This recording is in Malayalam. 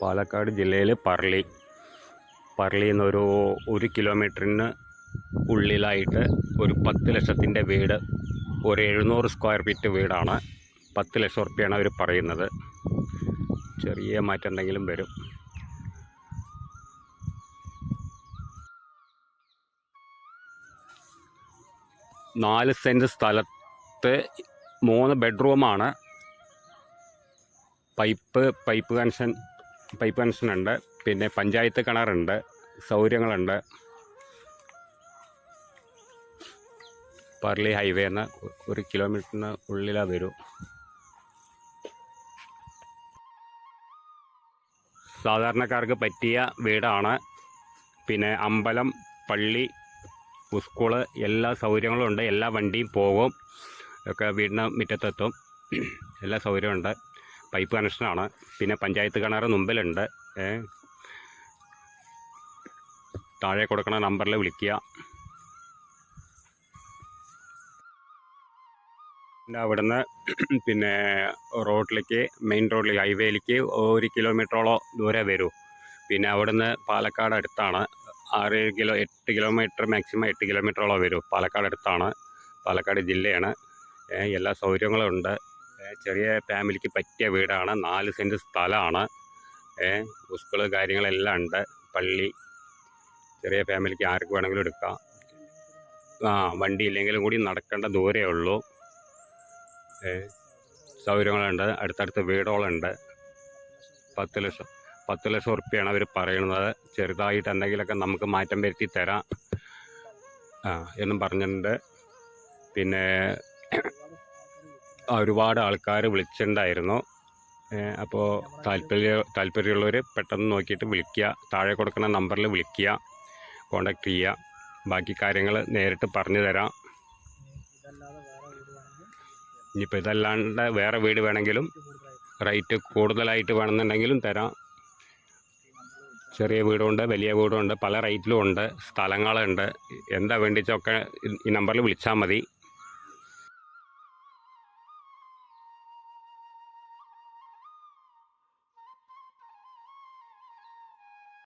പാലക്കാട് ജില്ലയിൽ പറളി എന്നൊരു 1 കിലോമീറ്ററിന് ഉള്ളിലായിട്ട് ഒരു 10 ലക്ഷത്തിൻ്റെ വീട്, ഒരു 700 സ്ക്വയർ ഫീറ്റ് വീടാണ്. 10 ലക്ഷം ഉറുപ്പ്യാണ് അവർ പറയുന്നത്. ചെറിയ മാറ്റം എന്തെങ്കിലും വരും. നാല് സെൻറ്റ് സ്ഥലത്ത് 3 ബെഡ്റൂമാണ്. പൈപ്പ് കണക്ഷൻ ഉണ്ട്. പിന്നെ പഞ്ചായത്ത് കിണറുണ്ട്, സൗകര്യങ്ങളുണ്ട്. പറളി ഹൈവേന്ന് 1 കിലോമീറ്ററിന് ഉള്ളിലാണ് വരും. സാധാരണക്കാർക്ക് പറ്റിയ വീടാണ്. പിന്നെ അമ്പലം, പള്ളി, സ്കൂള് എല്ലാ സൗകര്യങ്ങളും ഉണ്ട്. എല്ലാ വണ്ടിയും പോകും, ഒക്കെ വീടിന് മുറ്റത്തെത്തും. എല്ലാ സൗകര്യമുണ്ട്. പൈപ്പ് കണക്ഷനാണ്. പിന്നെ പഞ്ചായത്ത് കിണർ മുമ്പിലുണ്ട്. താഴെ കൊടുക്കുന്ന നമ്പറിൽ വിളിക്കുക. അവിടുന്ന് പിന്നെ മെയിൻ റോഡിലേക്ക് ഹൈവേയിലേക്ക് 1 കിലോമീറ്ററോളം ദൂരെ വരൂ. പിന്നെ അവിടുന്ന് പാലക്കാട് അടുത്താണ്. 8 കിലോമീറ്റർ, മാക്സിമം 8 കിലോമീറ്ററോളം വരും. പാലക്കാട് അടുത്താണ്, പാലക്കാട് ജില്ലയാണ്. എല്ലാ സൗകര്യങ്ങളും ഉണ്ട്. ചെറിയ ഫാമിലിക്ക് പറ്റിയ വീടാണ്. 4 സെൻറ്റ് സ്ഥലമാണ്. സ്കൂള് കാര്യങ്ങളെല്ലാം ഉണ്ട്. പള്ളി, ചെറിയ ഫാമിലിക്ക് ആർക്ക് വേണമെങ്കിലും എടുക്കാം. വണ്ടി ഇല്ലെങ്കിലും കൂടി നടക്കേണ്ട ദൂരമേ ഉള്ളൂ. സൗകര്യങ്ങളുണ്ട്. അടുത്തടുത്ത് വീടുകളുണ്ട്. 10 ലക്ഷം ഉറുപ്പ്യാണ് അവർ പറയുന്നത്. ചെറുതായിട്ട് എന്തെങ്കിലുമൊക്കെ നമുക്ക് മാറ്റം വരുത്തി തരാം എന്നും പറഞ്ഞിട്ടുണ്ട്. പിന്നെ ഒരുപാട് ആൾക്കാർ വിളിച്ചിട്ടുണ്ടായിരുന്നു. അപ്പോൾ താല്പര്യമുള്ളവർ പെട്ടെന്ന് നോക്കിയിട്ട് വിളിക്കുക. താഴെ കൊടുക്കുന്ന നമ്പറിൽ വിളിക്കുക, കോണ്ടാക്ട് ചെയ്യുക. ബാക്കി കാര്യങ്ങൾ നേരിട്ട് പറഞ്ഞു തരാം. ഇനിയിപ്പോൾ ഇതല്ലാണ്ട് വേറെ വീട് വേണമെങ്കിലും, റേറ്റ് കൂടുതലായിട്ട് വേണമെന്നുണ്ടെങ്കിലും തരാം. ചെറിയ വീടുണ്ട്, വലിയ വീടുണ്ട്, പല റേറ്റിലും ഉണ്ട്. സ്ഥലങ്ങളുണ്ട്. എന്താ വേണ്ടിച്ചൊക്കെ ഈ നമ്പറിൽ വിളിച്ചാൽ മതി.